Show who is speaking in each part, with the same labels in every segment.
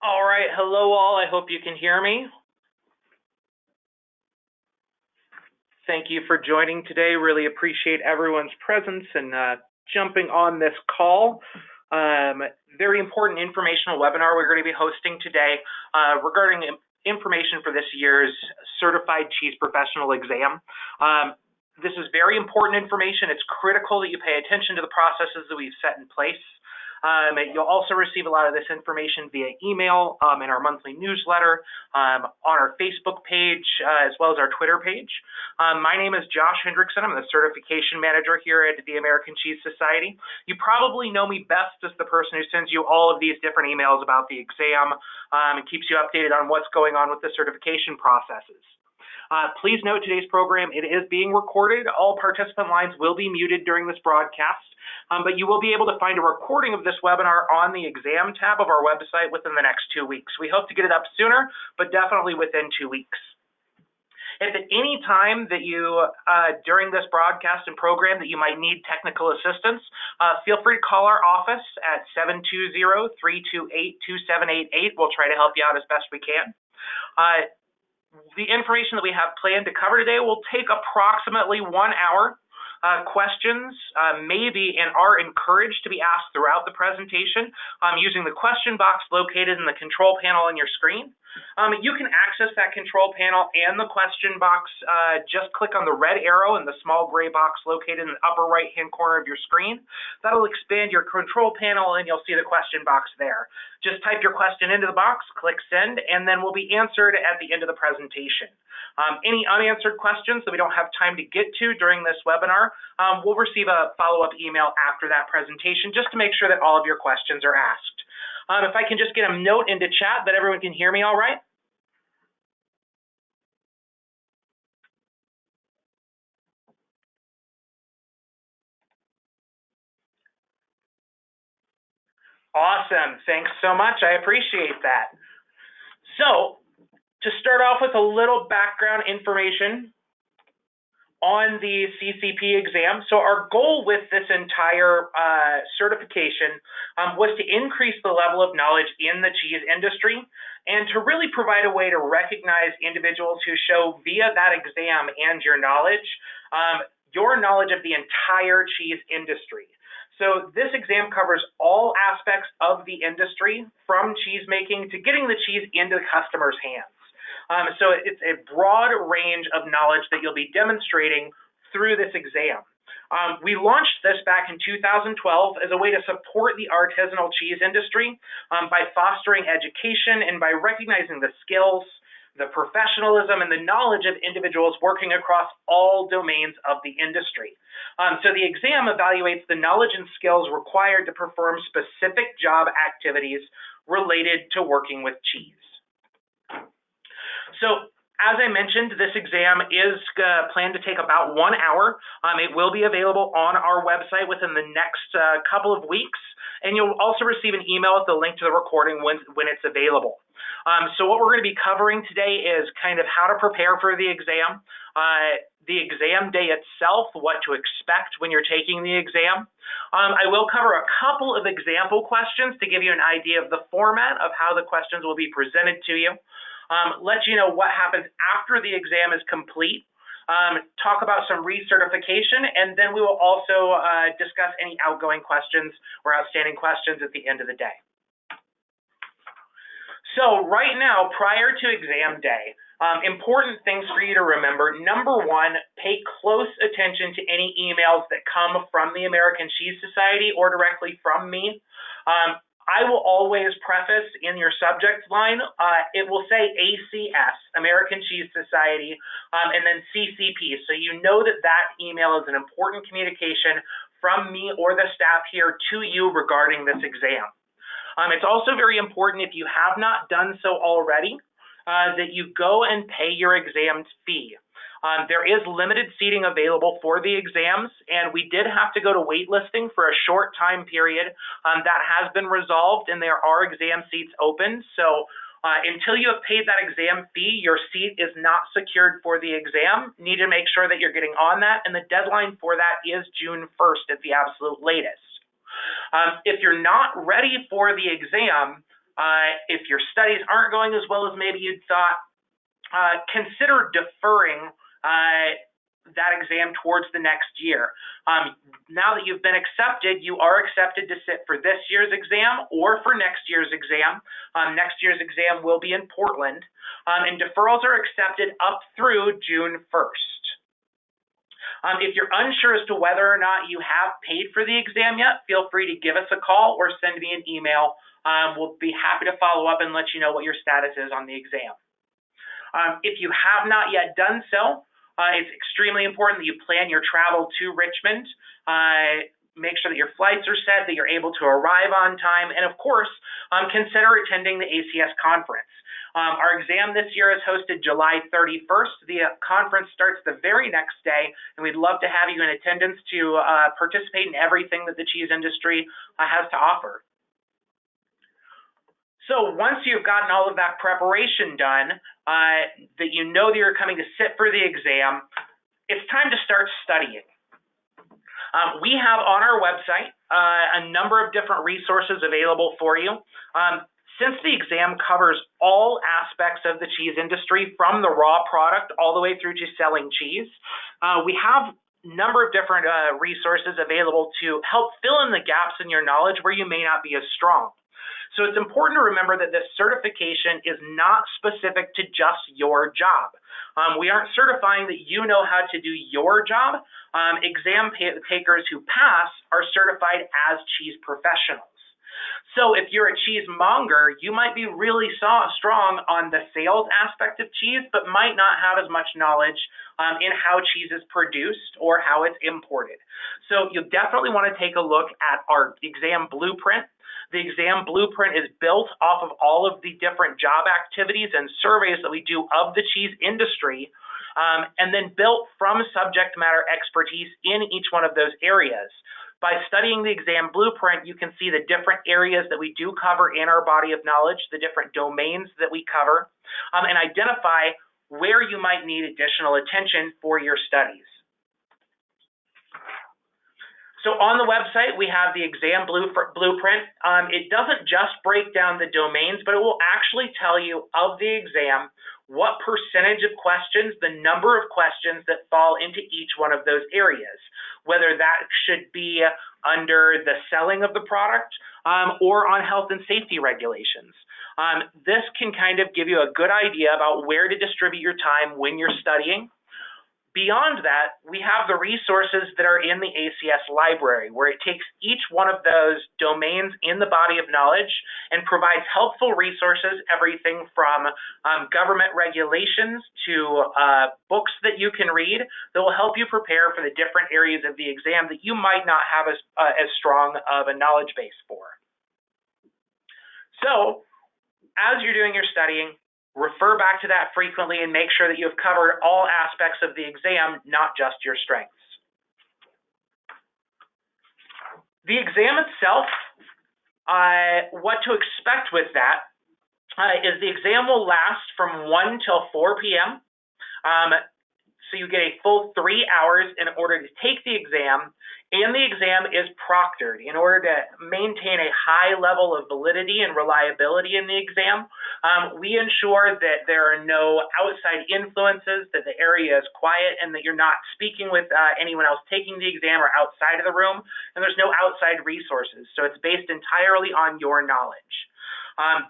Speaker 1: All right, hello all, I hope you can hear me. Thank you for joining today. Really appreciate everyone's presence and jumping on this call. Very important informational webinar we're going to be hosting today regarding information for this year's Certified Cheese Professional exam. This is very important information. It's critical that you pay attention to the processes that we've set in place. You'll also receive a lot of this information via email in our monthly newsletter, on our Facebook page, as well as our Twitter page. My name is Josh Hendrickson. I'm the Certification Manager here at the American Cheese Society. You probably know me best as the person who sends you all of these different emails about the exam and keeps you updated on what's going on with the certification processes. Please note today's program, it is being recorded. All participant lines will be muted during this broadcast, but you will be able to find a recording of this webinar on the exam tab of our website within the next 2 weeks. We hope to get it up sooner, but definitely within 2 weeks. If at any time that you, during this broadcast and program, that you might need technical assistance, feel free to call our office at 720-328-2788. We'll try to help you out as best we can. The information that we have planned to cover today will take approximately 1 hour. Questions may be and are encouraged to be asked throughout the presentation using the question box located in the control panel on your screen. You can access that control panel and the question box. Just click on the red arrow in the small gray box located in the upper right-hand corner of your screen. That'll expand your control panel and you'll see the question box there. Just type your question into the box, click send, and then will be answered at the end of the presentation. Any unanswered questions that we don't have time to get to during this webinar, we'll receive a follow-up email after that presentation just to make sure that all of your questions are asked. If I can just get a note into chat that everyone can hear me all right. Awesome, thanks so much, I appreciate that. So, to start off with a little background information on the CCP exam. So our goal with this entire certification was to increase the level of knowledge in the cheese industry and to really provide a way to recognize individuals who show via that exam and your knowledge of the entire cheese industry. So this exam covers all aspects of the industry, from cheese making to getting the cheese into the customer's hands. So it's a broad range of knowledge that you'll be demonstrating through this exam. We launched this back in 2012 as a way to support the artisanal cheese industry by fostering education and by recognizing the skills, the professionalism, and the knowledge of individuals working across all domains of the industry. So the exam evaluates the knowledge and skills required to perform specific job activities related to working with cheese. So, as I mentioned, this exam is planned to take about 1 hour. It will be available on our website within the next couple of weeks, and you'll also receive an email with the link to the recording when it's available. So what we're going to be covering today is kind of how to prepare for the exam day itself, what to expect when you're taking the exam. I will cover a couple of example questions to give you an idea of the format of how the questions will be presented to you. Let you know what happens after the exam is complete, talk about some recertification, and then we will also discuss any outgoing questions or outstanding questions at the end of the day. So right now, prior to exam day, important things for you to remember. Number one, pay close attention to any emails that come from the American Cheese Society or directly from me. I will always preface in your subject line, it will say ACS, American Cheese Society, and then CCP. So you know that that email is an important communication from me or the staff here to you regarding this exam. It's also very important, if you have not done so already, that you go and pay your exam fee. There is limited seating available for the exams, and we did have to go to waitlisting for a short time period. That has been resolved, and there are exam seats open. So until you have paid that exam fee, your seat is not secured for the exam. Need to make sure that you're getting on that, and the deadline for that is June 1st at the absolute latest. If you're not ready for the exam, if your studies aren't going as well as maybe you'd thought, consider deferring that exam towards the next year. Now that you've been accepted, you are accepted to sit for this year's exam or for next year's exam. Next year's exam will be in Portland, and deferrals are accepted up through June 1st. If you're unsure as to whether or not you have paid for the exam yet, feel free to give us a call or send me an email. We'll be happy to follow up and let you know what your status is on the exam. If you have not yet done so, it's extremely important that you plan your travel to Richmond. Make sure that your flights are set, that you're able to arrive on time, and of course, consider attending the ACS conference. Our exam this year is hosted July 31st. The conference starts the very next day, and we'd love to have you in attendance to participate in everything that the cheese industry has to offer. So once you've gotten all of that preparation done, that you know that you're coming to sit for the exam, it's time to start studying. We have on our website a number of different resources available for you. Since the exam covers all aspects of the cheese industry, from the raw product all the way through to selling cheese, we have a number of different resources available to help fill in the gaps in your knowledge where you may not be as strong. So it's important to remember that this certification is not specific to just your job. We aren't certifying that you know how to do your job. Exam takers who pass are certified as cheese professionals. So if you're a cheesemonger, you might be really strong on the sales aspect of cheese, but might not have as much knowledge in how cheese is produced or how it's imported. So you definitely want to take a look at our exam blueprint. The exam blueprint is built off of all of the different job activities and surveys that we do of the cheese industry, and then built from subject matter expertise in each one of those areas. By studying the exam blueprint, you can see the different areas that we do cover in our body of knowledge, the different domains that we cover, and identify where you might need additional attention for your studies. So on the website, we have the exam blueprint. It doesn't just break down the domains, but it will actually tell you of the exam what percentage of questions, the number of questions that fall into each one of those areas, whether that should be under the selling of the product or on health and safety regulations. This can kind of give you a good idea about where to distribute your time when you're studying. Beyond that, we have the resources that are in the ACS library, where it takes each one of those domains in the body of knowledge and provides helpful resources, everything from government regulations to books that you can read that will help you prepare for the different areas of the exam that you might not have as strong of a knowledge base for. So, as you're doing your studying, refer back to that frequently and make sure that you have covered all aspects of the exam, not just your strengths. The exam itself, what to expect with that is the exam will last from 1 till 4 p.m. So you get a full 3 hours in order to take the exam, and the exam is proctored. In order to maintain a high level of validity and reliability in the exam, we ensure that there are no outside influences, that the area is quiet, and that you're not speaking with anyone else taking the exam or outside of the room, and there's no outside resources. So it's based entirely on your knowledge.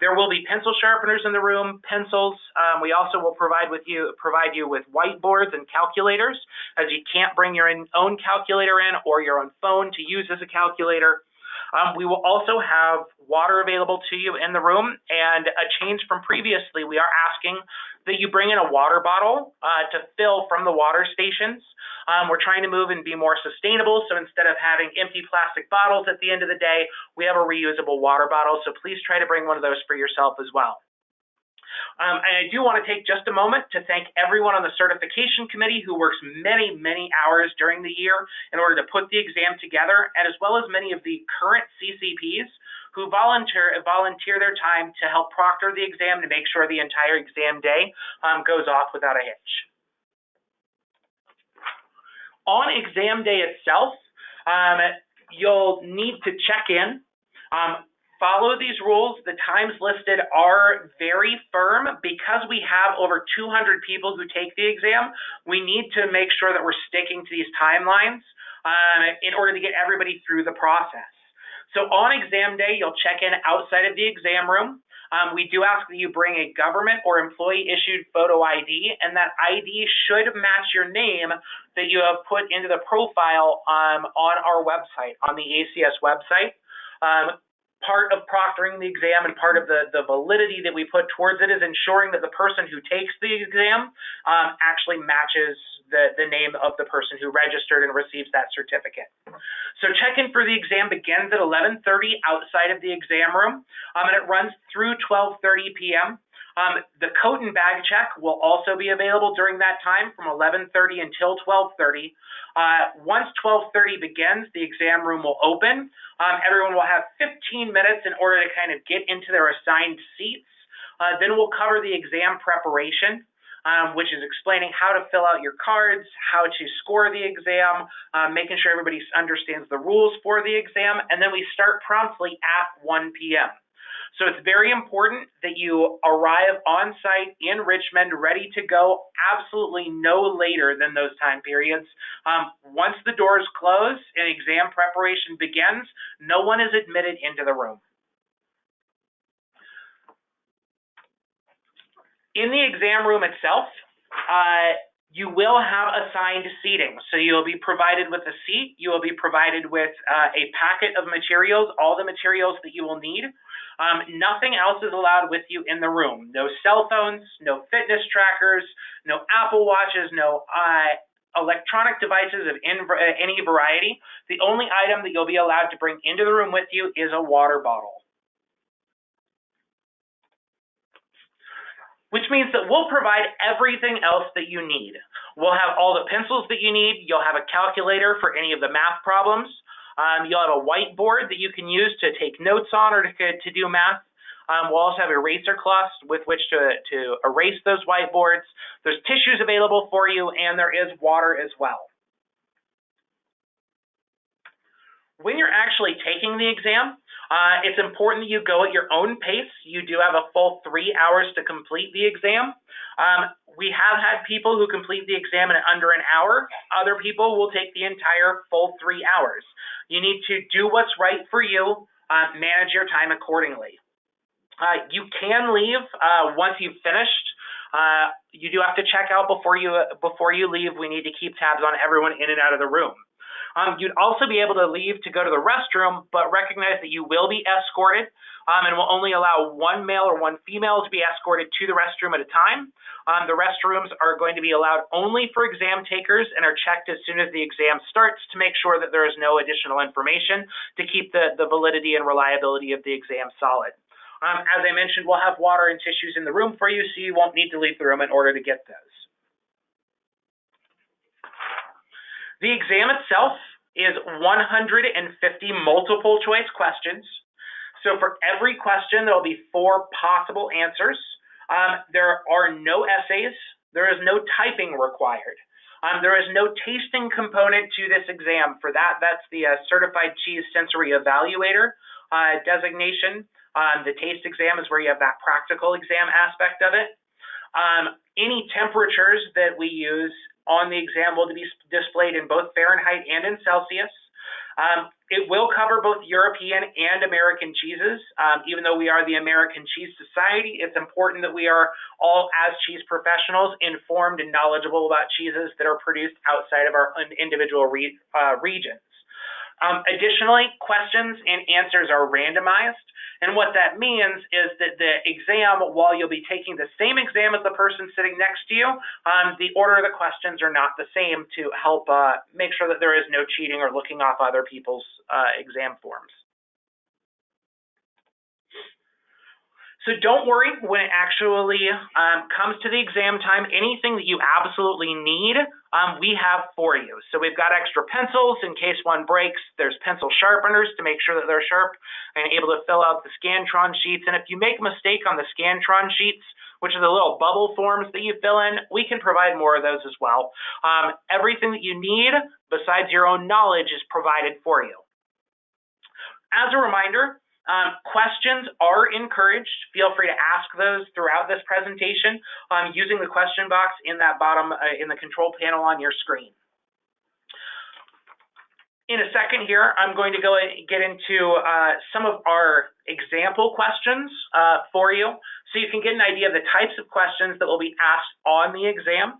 Speaker 1: There will be pencil sharpeners in the room, pencils. We also will provide you with whiteboards and calculators, as you can't bring your own calculator in or your own phone to use as a calculator. We will also have water available to you in the room, and a change from previously, we are asking that you bring in a water bottle to fill from the water stations. We're trying to move and be more sustainable, so instead of having empty plastic bottles at the end of the day, we have a reusable water bottle, so please try to bring one of those for yourself as well. And I do want to take just a moment to thank everyone on the certification committee who works many, many hours during the year in order to put the exam together, and as well as many of the current CCPs who volunteer their time to help proctor the exam to make sure the entire exam day goes off without a hitch. On exam day itself, you'll need to check in. Follow these rules. The times listed are very firm. Because we have over 200 people who take the exam, we need to make sure that we're sticking to these timelines in order to get everybody through the process. So on exam day, you'll check in outside of the exam room. We do ask that you bring a government or employee-issued photo ID, and that ID should match your name that you have put into the profile on our website, on the ACS website. Part of proctoring the exam and part of the validity that we put towards it is ensuring that the person who takes the exam actually matches the name of the person who registered and receives that certificate. So check-in for the exam begins at 11:30 outside of the exam room, and it runs through 12:30 p.m. The coat and bag check will also be available during that time from 11:30 until 12:30. Once 12:30 begins, the exam room will open. Everyone will have 15 minutes in order to kind of get into their assigned seats. Then we'll cover the exam preparation, which is explaining how to fill out your cards, how to score the exam, making sure everybody understands the rules for the exam, and then we start promptly at 1 p.m. So it's very important that you arrive on site in Richmond ready to go absolutely no later than those time periods. Once the doors close and exam preparation begins, no one is admitted into the room. In the exam room itself, you will have assigned seating. So you'll be provided with a seat, you will be provided with a packet of materials, all the materials that you will need. Nothing else is allowed with you in the room. No cell phones, no fitness trackers, no Apple Watches, no electronic devices of any variety. The only item that you'll be allowed to bring into the room with you is a water bottle. Which means that we'll provide everything else that you need. We'll have all the pencils that you need. You'll have a calculator for any of the math problems. You'll have a whiteboard that you can use to take notes on or to do math. We'll also have eraser cloths with which to erase those whiteboards. There's tissues available for you, and there is water as well. When you're actually taking the exam, it's important that you go at your own pace. You do have a full 3 hours to complete the exam. We have had people who complete the exam in under an hour. Other people will take the entire full 3 hours. You need to do what's right for you, manage your time accordingly. You can leave once you've finished. You do have to check out before you leave. We need to keep tabs on everyone in and out of the room. You'd also be able to leave to go to the restroom, but recognize that you will be escorted and will only allow one male or one female to be escorted to the restroom at a time. The restrooms are going to be allowed only for exam takers and are checked as soon as the exam starts to make sure that there is no additional information to keep the validity and reliability of the exam solid. As I mentioned, we'll have water and tissues in the room for you, so you won't need to leave the room in order to get those. The exam itself is 150 multiple choice questions. So for every question, there will be 4 possible answers. There are no essays. There is no typing required. There is no tasting component to this exam. For that, that's the Certified Cheese Sensory Evaluator designation. The taste exam is where you have that practical exam aspect of it. Any temperatures that we use on the exam will be displayed in both Fahrenheit and in Celsius. It will cover both European and American cheeses. Even though we are the American Cheese Society, it's important that we are all, as cheese professionals, informed and knowledgeable about cheeses that are produced outside of our individual regions. Additionally, questions and answers are randomized, and what that means is that the exam, while you'll be taking the same exam as the person sitting next to you, the order of the questions are not the same to help make sure that there is no cheating or looking off other people's exam forms. So don't worry when it actually comes to the exam time. Anything that you absolutely need, we have for you. So we've got extra pencils in case one breaks. There's pencil sharpeners to make sure that they're sharp and able to fill out the Scantron sheets. And if you make a mistake on the Scantron sheets, which are the little bubble forms that you fill in, we can provide more of those as well. Everything that you need besides your own knowledge is provided for you. As a reminder, questions are encouraged. Feel free to ask those throughout this presentation using the question box in that bottom, in the control panel on your screen. In a second here, I'm going to go and get into some of our example questions for you, so you can get an idea of the types of questions that will be asked on the exam.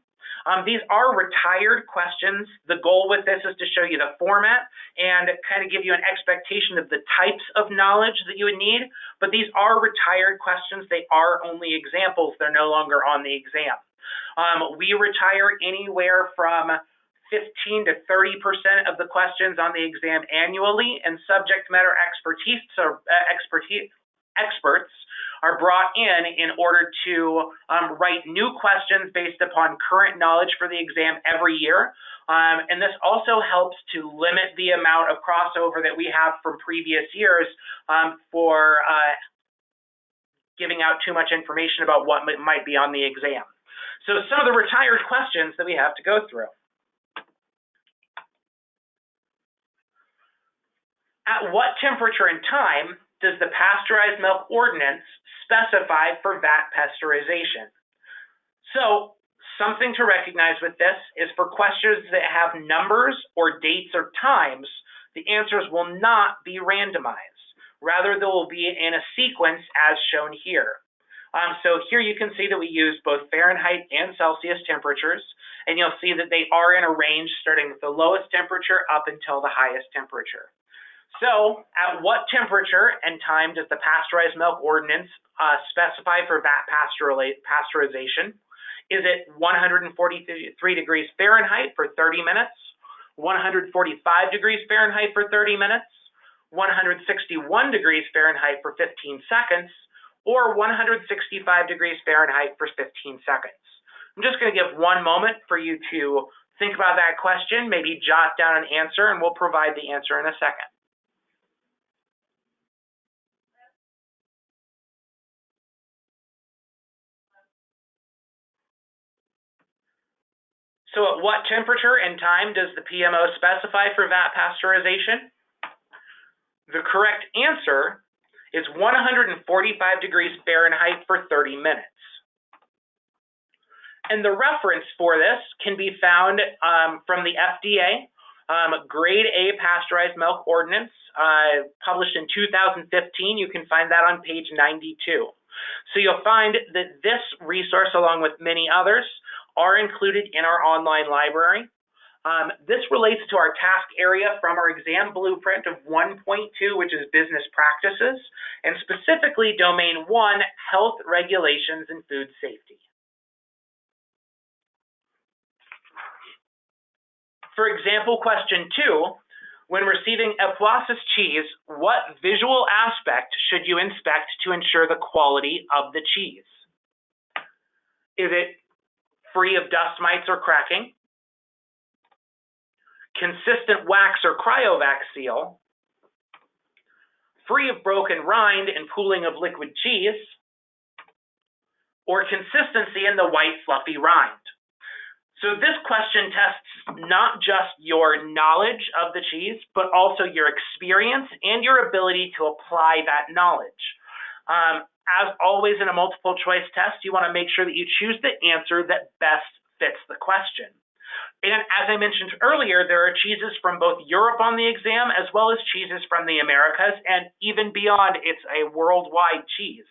Speaker 1: These are retired questions. The goal with this is to show you the format and kind of give you an expectation of the types of knowledge that you would need, but these are retired questions. They are only examples. They're no longer on the exam. We retire anywhere from 15 to 30% of the questions on the exam annually, and subject matter experts are brought in order to write new questions based upon current knowledge for the exam every year. And this also helps to limit the amount of crossover that we have from previous years for giving out too much information about what might be on the exam. So some of the retired questions that we have to go through. At what temperature and time does the pasteurized milk ordinance specify for vat pasteurization? So something to recognize with this is for questions that have numbers or dates or times, the answers will not be randomized. Rather, they will be in a sequence as shown here. So here you can see that we use both Fahrenheit and Celsius temperatures, and you'll see that they are in a range starting with the lowest temperature up until the highest temperature. So, at what temperature and time does the pasteurized milk ordinance specify for vat pasteurization? Is it 143 degrees Fahrenheit for 30 minutes, 145 degrees Fahrenheit for 30 minutes, 161 degrees Fahrenheit for 15 seconds, or 165 degrees Fahrenheit for 15 seconds? I'm just going to give one moment for you to think about that question, maybe jot down an answer, and we'll provide the answer in a second. So at what temperature and time does the PMO specify for vat pasteurization? The correct answer is 145 degrees Fahrenheit for 30 minutes. And the reference for this can be found from the FDA, Grade A Pasteurized Milk Ordinance, published in 2015. You can find that on page 92. So you'll find that this resource, along with many others, are included in our online library. This relates to our task area from our exam blueprint of 1.2, which is business practices, and specifically domain 1, health regulations and food safety. For example, question 2, when receiving Epoisses cheese, what visual aspect should you inspect to ensure the quality of the cheese? Is it free of dust mites or cracking, consistent wax or cryovac seal, free of broken rind and pooling of liquid cheese, or consistency in the white fluffy rind? So this question tests not just your knowledge of the cheese, but also your experience and your ability to apply that knowledge. As always in a multiple choice test, you want to make sure that you choose the answer that best fits the question. And as I mentioned earlier, there are cheeses from both Europe on the exam as well as cheeses from the Americas, and even beyond, it's a worldwide cheese.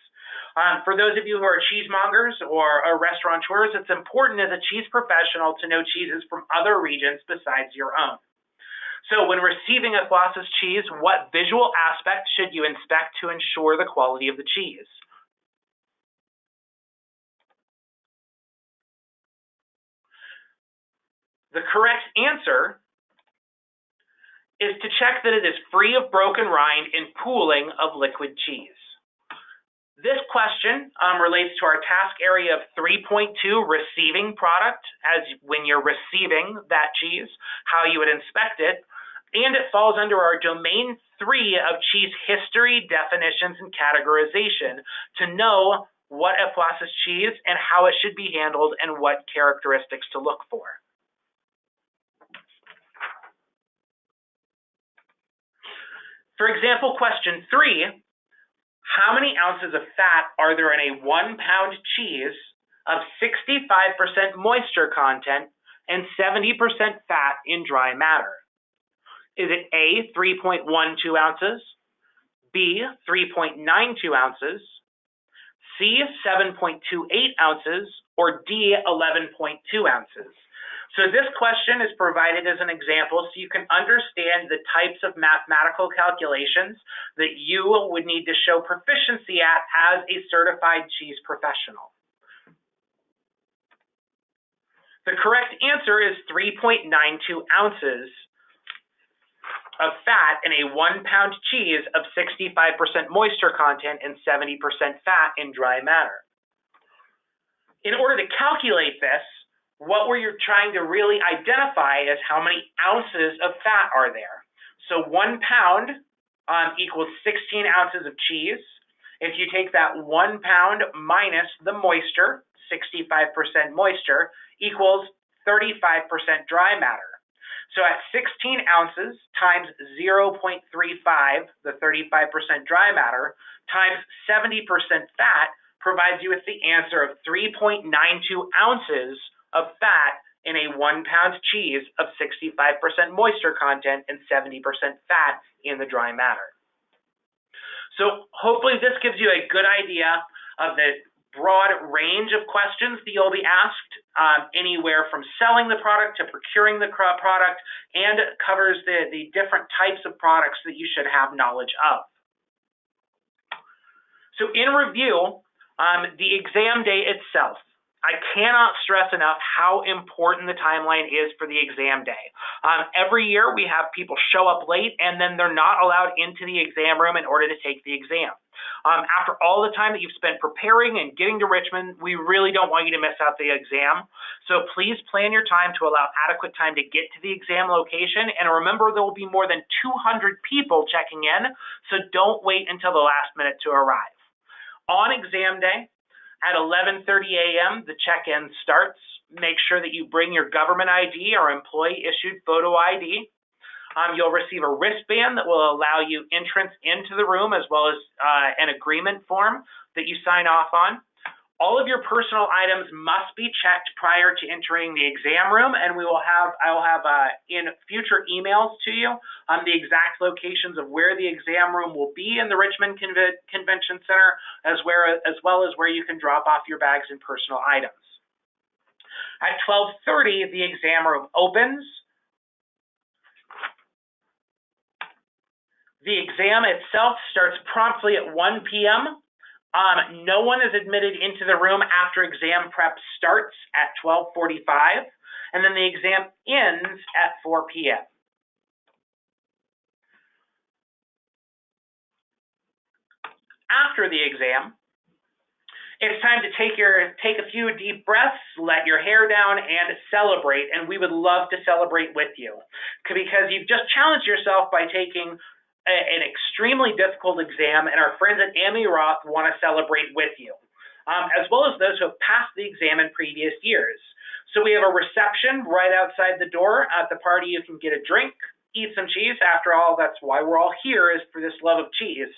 Speaker 1: For those of you who are cheesemongers or restaurateurs, it's important as a cheese professional to know cheeses from other regions besides your own. So when receiving a Colossus cheese, what visual aspect should you inspect to ensure the quality of the cheese? The correct answer is to check that it is free of broken rind and pooling of liquid cheese. This question relates to our task area of 3.2, receiving product, as when you're receiving that cheese, how you would inspect it, and it falls under our domain 3 of cheese history, definitions, and categorization to know what a Colossus cheese and how it should be handled and what characteristics to look for. For example, question 3, how many ounces of fat are there in a 1 pound cheese of 65% moisture content and 70% fat in dry matter? Is it A, 3.12 ounces, B, 3.92 ounces, C, 7.28 ounces, or D, 11.2 ounces? So this question is provided as an example so you can understand the types of mathematical calculations that you would need to show proficiency at as a certified cheese professional. The correct answer is 3.92 ounces of fat in a 1 pound cheese of 65% moisture content and 70% fat in dry matter. In order to calculate this, what we're trying to really identify is how many ounces of fat are there. So 1 pound equals 16 ounces of cheese. If you take that 1 pound minus the moisture, 65% moisture, equals 35% dry matter. So at 16 ounces times 0.35, the 35% dry matter, times 70% fat provides you with the answer of 3.92 ounces of fat in a 1 pound cheese of 65% moisture content and 70% fat in the dry matter. So hopefully this gives you a good idea of the broad range of questions that you'll be asked, anywhere from selling the product to procuring the product, and covers the different types of products that you should have knowledge of. So in review, the exam day itself. I cannot stress enough how important the timeline is for the exam day. Every year we have people show up late and then they're not allowed into the exam room in order to take the exam. After all the time that you've spent preparing and getting to Richmond, we really don't want you to miss out the exam. So please plan your time to allow adequate time to get to the exam location. And remember, there will be more than 200 people checking in, so don't wait until the last minute to arrive. On exam day, at 11:30 a.m., the check-in starts. Make sure that you bring your government ID or employee-issued photo ID. You'll receive a wristband that will allow you entrance into the room, as well as an agreement form that you sign off on. All of your personal items must be checked prior to entering the exam room, and I'll have in future emails to you the exact locations of where the exam room will be in the Richmond Convention Center, as well as where you can drop off your bags and personal items. At 12:30, the exam room opens. The exam itself starts promptly at 1 p.m. No one is admitted into the room after exam prep starts at 12:45, and then the exam ends at 4 p.m. After the exam, it's time to take a few deep breaths, let your hair down, and celebrate. And we would love to celebrate with you because you've just challenged yourself by taking an extremely difficult exam, and our friends at AMI Roth want to celebrate with you, as well as those who have passed the exam in previous years. So we have a reception right outside the door. At the party, you can get a drink, eat some cheese. After all, that's why we're all here, is for this love of cheese.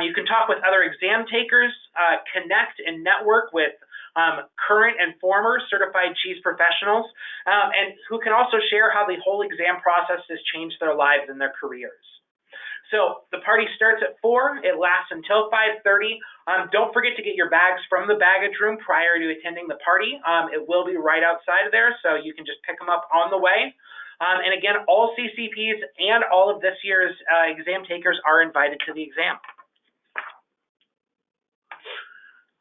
Speaker 1: You can talk with other exam takers, connect and network with current and former certified cheese professionals, and who can also share how the whole exam process has changed their lives and their careers. So the party starts at 4. It lasts until 5:30. Don't forget to get your bags from the baggage room prior to attending the party. It will be right outside of there, so you can just pick them up on the way. And again, all CCPs and all of this year's exam takers are invited to the exam.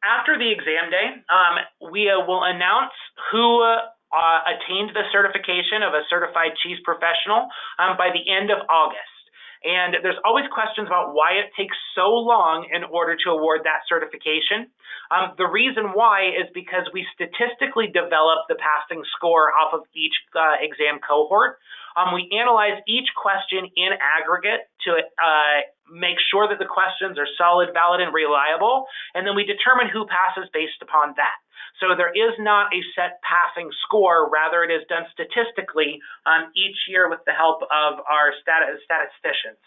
Speaker 1: After the exam day, we will announce who attained the certification of a certified cheese professional by the end of August. And there's always questions about why it takes so long in order to award that certification. The reason why is because we statistically develop the passing score off of each exam cohort. We analyze each question in aggregate to make sure that the questions are solid, valid, and reliable, and then we determine who passes based upon that. So there is not a set passing score, rather it is done statistically each year with the help of our statisticians.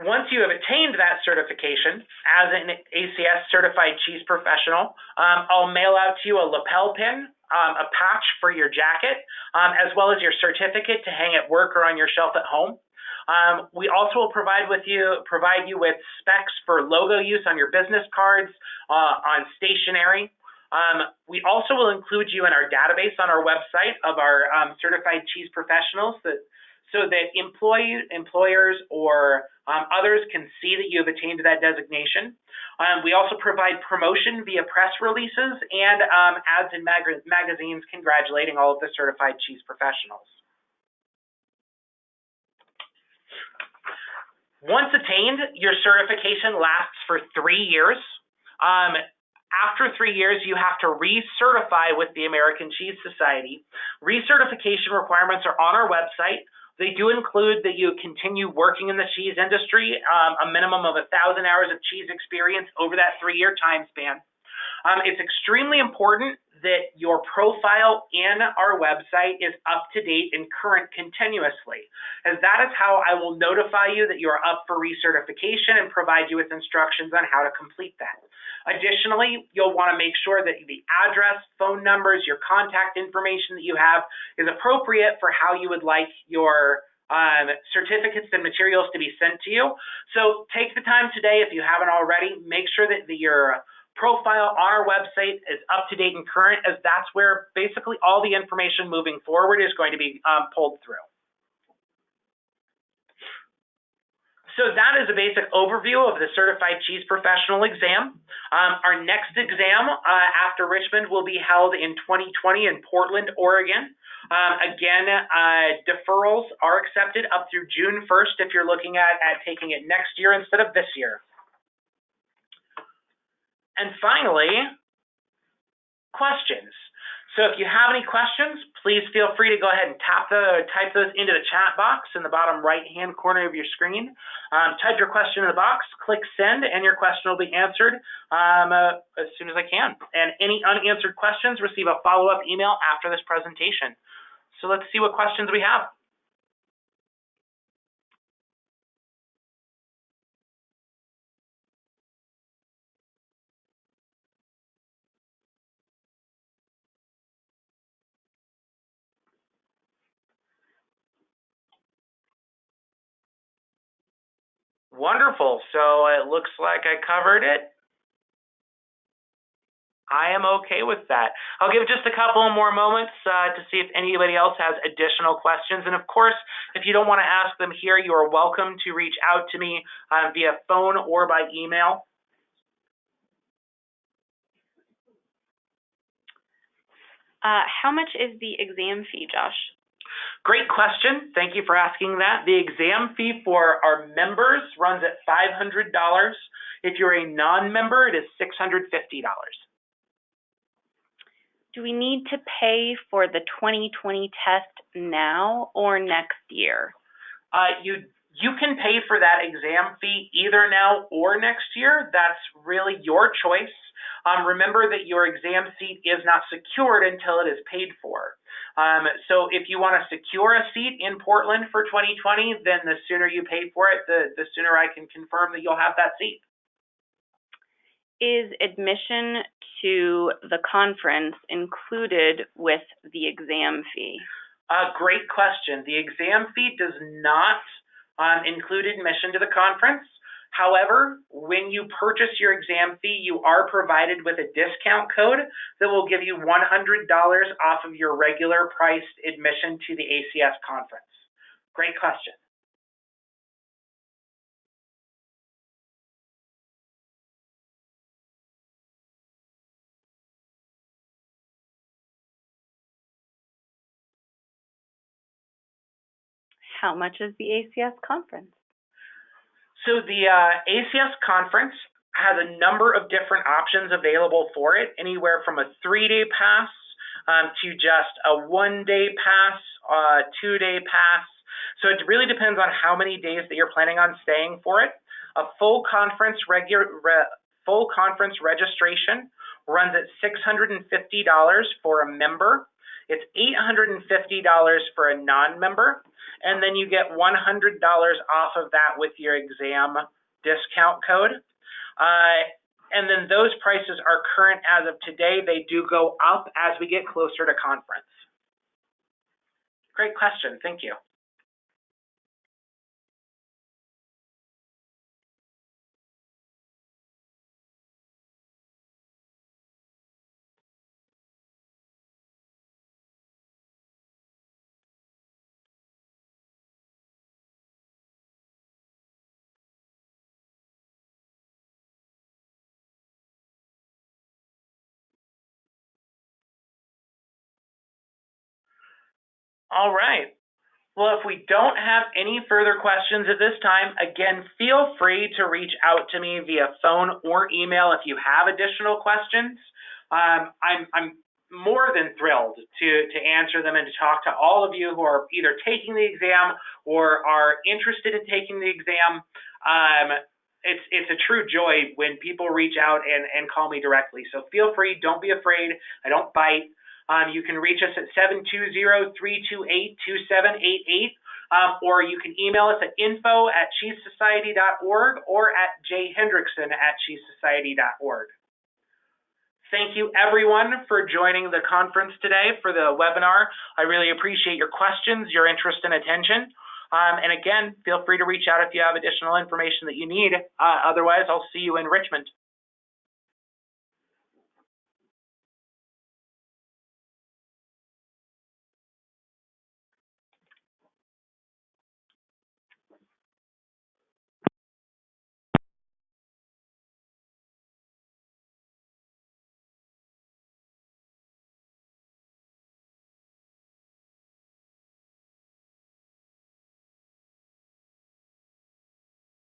Speaker 1: Once you have attained that certification as an ACS certified cheese professional, I'll mail out to you a lapel pin, a patch for your jacket, as well as your certificate to hang at work or on your shelf at home. We also will provide you with specs for logo use on your business cards, on stationery. We also will include you in our database on our website of our certified cheese professionals so that employers or others can see that you have attained that designation. We also provide promotion via press releases and ads in magazines congratulating all of the certified cheese professionals. Once attained, your certification lasts for 3 years. After 3 years, you have to recertify with the American Cheese Society. Recertification requirements are on our website. They do include that you continue working in the cheese industry, a minimum of 1,000 hours of cheese experience over that 3-year time span. It's extremely important that your profile in our website is up to date and current continuously, as that is how I will notify you that you are up for recertification and provide you with instructions on how to complete that. Additionally, you'll want to make sure that the address, phone numbers, your contact information that you have is appropriate for how you would like your certificates and materials to be sent to you. So take the time today, if you haven't already, make sure that your profile on our website is up to date and current, as that's where basically all the information moving forward is going to be pulled through. So that is a basic overview of the Certified Cheese Professional exam. Our next exam after Richmond will be held in 2020 in Portland, Oregon. Again, deferrals are accepted up through June 1st if you're looking at taking it next year instead of this year. And finally, questions. So if you have any questions, please feel free to go ahead and type those into the chat box in the bottom right-hand corner of your screen. Type your question in the box, click send, and your question will be answered as soon as I can. And any unanswered questions, receive a follow-up email after this presentation. So let's see what questions we have. Wonderful. So it looks like I covered it. I am okay with that. I'll give just a couple more moments to see if anybody else has additional questions. And of course, if you don't want to ask them here, you are welcome to reach out to me via phone or by email.
Speaker 2: How much is the exam fee, Josh?
Speaker 1: Great question. Thank you for asking that. The exam fee for our members runs at $500. If you're a non-member, it is $650.
Speaker 2: Do we need to pay for the 2020 test now or next year?
Speaker 1: You can pay for that exam fee either now or next year. That's really your choice. Remember that your exam seat is not secured until it is paid for. So if you want to secure a seat in Portland for 2020, then the sooner you pay for it, the sooner I can confirm that you'll have that seat.
Speaker 2: Is admission to the conference included with the exam fee?
Speaker 1: Great question. The exam fee does not include admission to the conference. However, when you purchase your exam fee, you are provided with a discount code that will give you $100 off of your regular priced admission to the ACS conference. Great question.
Speaker 2: How much is the ACS conference?
Speaker 1: So the ACS conference has a number of different options available for it, anywhere from a 3-day pass to just a 1-day pass, 2-day pass. So it really depends on how many days that you're planning on staying for it. A full conference registration runs at $650 for a member. It's $850 for a non-member, and then you get $100 off of that with your exam discount code. And then those prices are current as of today. They do go up as we get closer to conference. Great question. Thank you. All right. Well, if we don't have any further questions at this time, again, feel free to reach out to me via phone or email if you have additional questions. I'm more than thrilled to answer them and to talk to all of you who are either taking the exam or are interested in taking the exam. It's a true joy when people reach out and call me directly. So feel free, don't be afraid. I don't bite. You can reach us at 720-328-2788, or you can email us at info@chiefsociety.org or at jhendrickson@chiefsociety.org. Thank you, everyone, for joining the conference today for the webinar. I really appreciate your questions, your interest, and attention. And again, feel free to reach out if you have additional information that you need. Otherwise, I'll see you in Richmond.